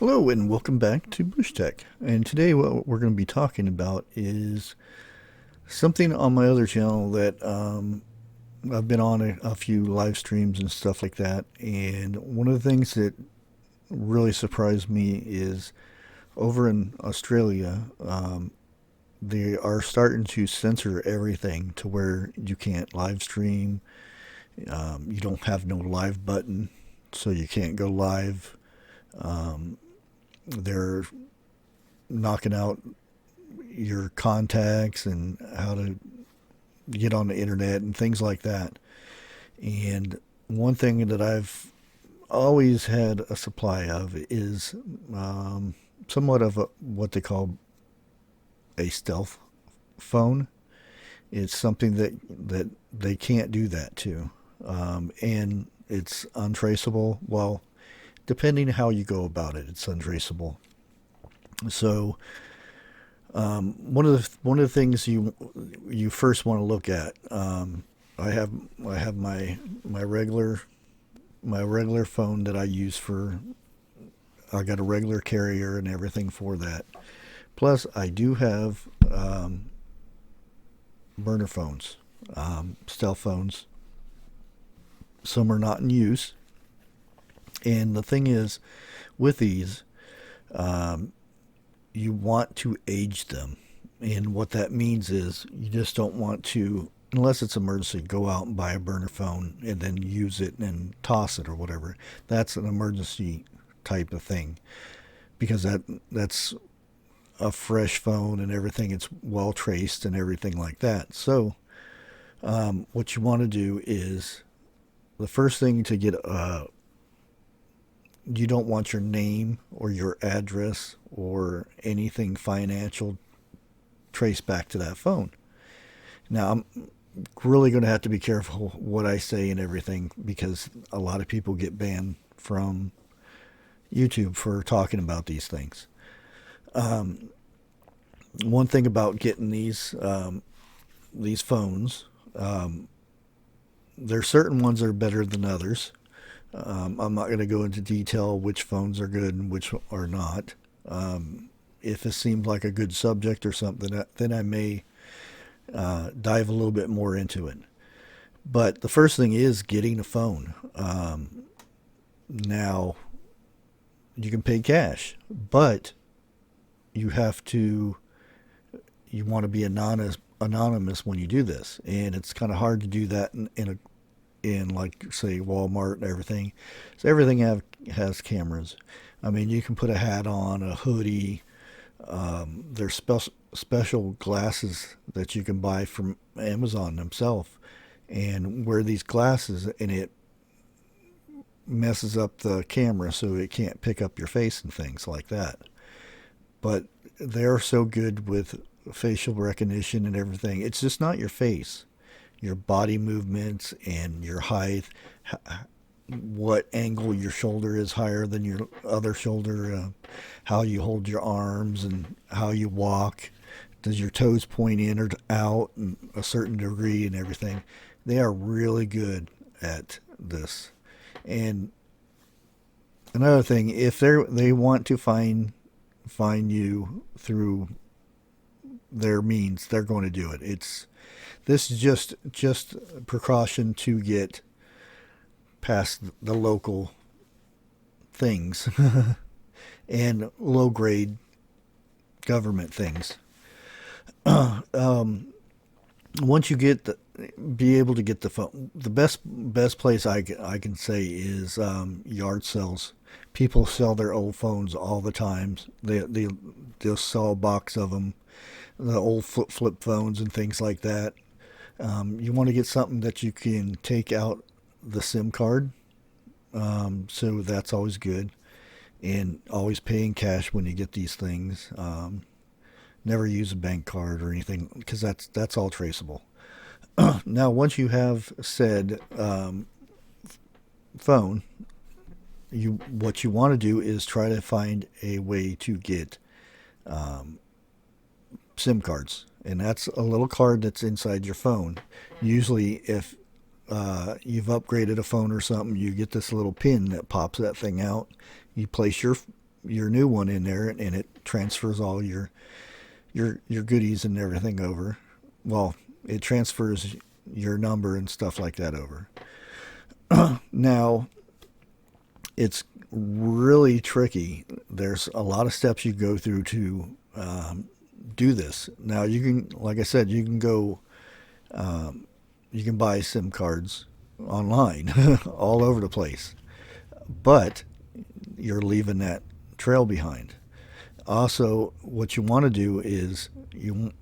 Hello and welcome back to BushTech. And today what we're going to be talking about is something on my other channel that I've been on a few live streams and stuff like that. And one of the things that really surprised me is over in Australia, they are starting to censor everything to where you can't live stream. You don't have no live button, so you can't go live. They're knocking out your contacts and how to get on the internet and things like that. And one thing that I've always had a supply of is somewhat of what they call a stealth phone. It's something that they can't do that to, and it's untraceable. Well, depending how you go about it, it's untraceable. So one of the things you first want to look at. I have my regular phone that I use for. I got a regular carrier and everything for that. Plus, I do have burner phones, stealth phones. Some are not in use. And the thing is, with these, you want to age them. And what that means is you just don't want to, unless it's emergency, go out and buy a burner phone and then use it and toss it or whatever. That's an emergency type of thing because that's a fresh phone and everything. It's well traced and everything like that. So what you want to do is the first thing to get you don't want your name or your address or anything financial traced back to that phone. Now, I'm really going to have to be careful what I say and everything because a lot of people get banned from YouTube for talking about these things. One thing about getting these phones, there's certain ones that are better than others. I'm not going to go into detail which phones are good and which are not. If it seems like a good subject or something, then I may dive a little bit more into it. But the first thing is getting a phone. Now, you can pay cash, but you have to, you want to be anonymous when you do this. And it's kind of hard to do that in like say Walmart and everything. So everything has cameras. I mean, you can put a hat on, a hoodie. There's special glasses that you can buy from Amazon themselves and wear these glasses, and it messes up the camera so it can't pick up your face and things like that. But they're so good with facial recognition and everything. It's just not your face, your body movements and your height, what angle your shoulder is higher than your other shoulder, how you hold your arms and how you walk. Does your toes point in or out in a certain degree and everything? They are really good at this. And another thing, if they want to find you through their means, they're going to do it. This is just precaution to get past the local things and low grade government things. Once you be able to get the phone, the best place I can say is yard sales. People sell their old phones all the time. They'll sell a box of them, the old flip phones and things like that. You want to get something that you can take out the SIM card. So that's always good. And always paying cash when you get these things. Never use a bank card or anything because that's all traceable. Now, once you have said phone, what you want to do is try to find a way to get SIM cards, and that's a little card that's inside your phone. Usually, if you've upgraded a phone or something, you get this little pin that pops that thing out. You place your new one in there, and it transfers all your goodies and everything over. Well, it transfers your number and stuff like that over. Now, it's really tricky. There's a lot of steps you go through to do this. Now, you can, like I said, you can go, you can buy SIM cards online all over the place, but you're leaving that trail behind. Also, what you want to do is you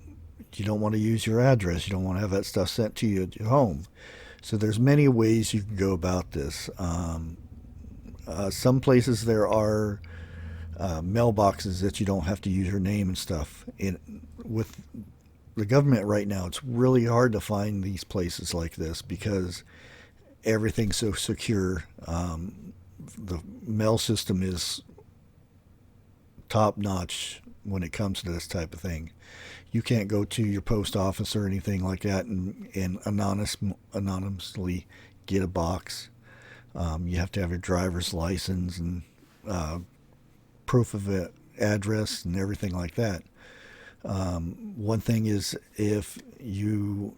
don't want to use your address. You don't want to have that stuff sent to you at your home. So there's many ways you can go about this. Some places there are mailboxes that you don't have to use your name and stuff. With the government right now, it's really hard to find these places like this because everything's so secure. The mail system is top notch when it comes to this type of thing. You can't go to your post office or anything like that and anonymously get a box. You have to have your driver's license and proof of address and everything like that. One thing is if you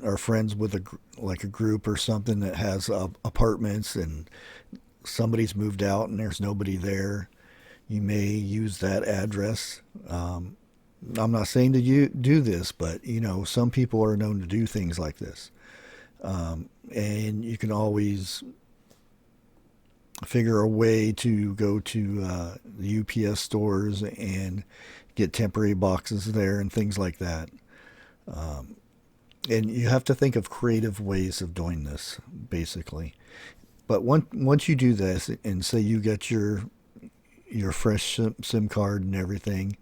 are friends with a group or something that has apartments and somebody's moved out and there's nobody there, you may use that address. I'm not saying to you do this, but some people are known to do things like this, and you can always figure a way to go to the UPS stores and get temporary boxes there and things like that. And you have to think of creative ways of doing this, basically. But once you do this, and say you get your fresh SIM card and everything,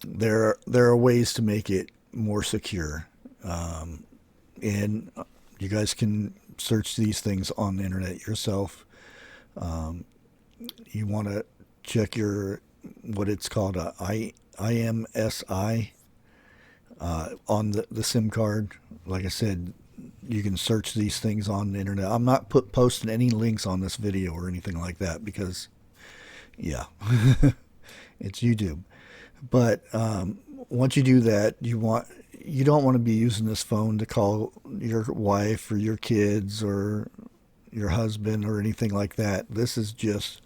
there are ways to make it more secure, and you guys can search these things on the internet yourself. You want to check what it's called a IMSI on the SIM card. Like I said, you can search these things on the internet. I'm not posting any links on this video or anything like that because, yeah, it's YouTube. But once you do that, you don't want to be using this phone to call your wife or your kids or your husband or anything like that. This is just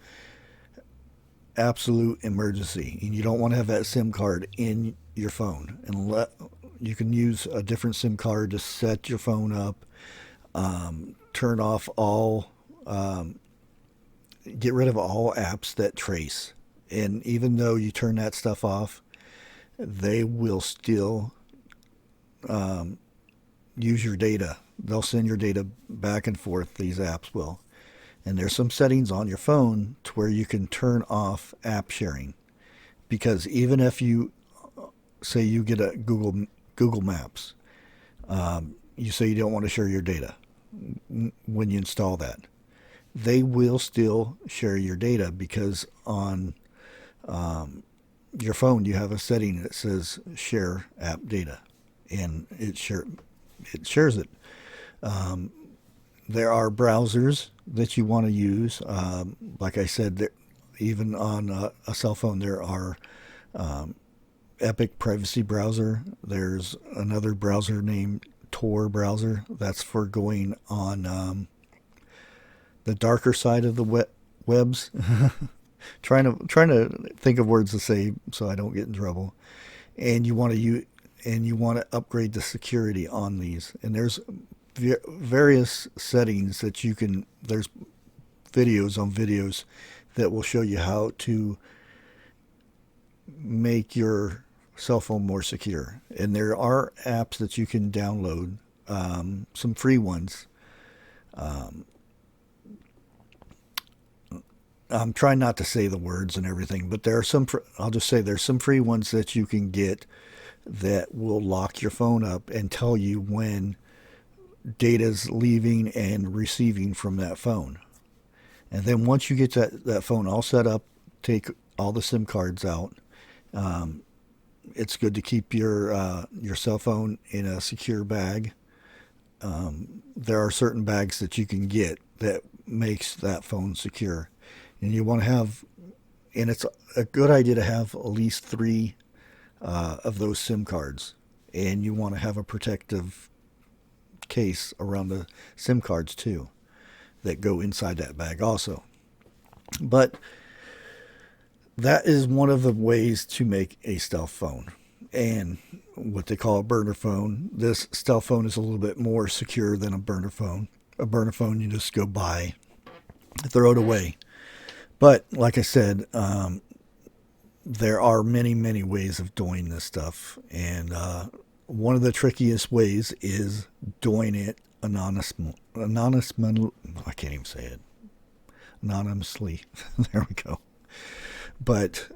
absolute emergency, and you don't want to have that SIM card in your phone. And you can use a different SIM card to set your phone up, turn off all, get rid of all apps that trace. And even though you turn that stuff off, they will still use your data. They'll send your data back and forth, these apps will. And there's some settings on your phone to where you can turn off app sharing. Because even if you say you get a Google Maps, you say you don't want to share your data when you install that, they will still share your data because on your phone you have a setting that says share app data, and it shares it. There are browsers that you want to use. Like I said, even on a cell phone, there are Epic Privacy Browser. There's another browser named Tor browser. That's for going on the darker side of the webs. trying to think of words to say so I don't get in trouble. And you want to upgrade the security on these. And there's various settings that you can. There's videos on videos that will show you how to make your cell phone more secure. And there are apps that you can download, some free ones. I'm trying not to say the words and everything, but there are some, I'll just say there's some free ones that you can get that will lock your phone up and tell you when data's leaving and receiving from that phone. And then once you get that phone all set up, take all the SIM cards out. It's good to keep your cell phone in a secure bag. There are certain bags that you can get that makes that phone secure. And you want to have, and it's a good idea to have at least three of those SIM cards. And you want to have a protective case around the SIM cards too that go inside that bag also. But that is one of the ways to make a stealth phone. And what they call a burner phone, this stealth phone is a little bit more secure than a burner phone. A burner phone, you just go buy, throw it away. But like I said, there are many, many ways of doing this stuff. And one of the trickiest ways is doing it anonymously. I can't even say it. Anonymously. There we go. But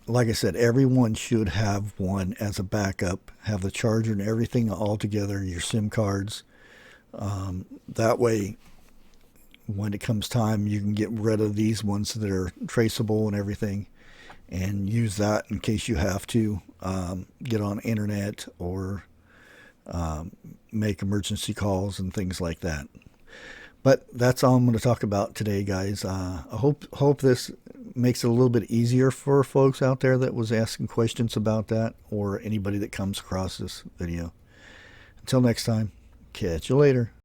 like I said, everyone should have one as a backup, have the charger and everything all together, your SIM cards. That way, when it comes time, you can get rid of these ones that are traceable and everything, and use that in case you have to get on internet or make emergency calls and things like that. But that's all I'm going to talk about today, guys. I hope this makes it a little bit easier for folks out there that was asking questions about that, or anybody that comes across this video. Until next time, catch you later.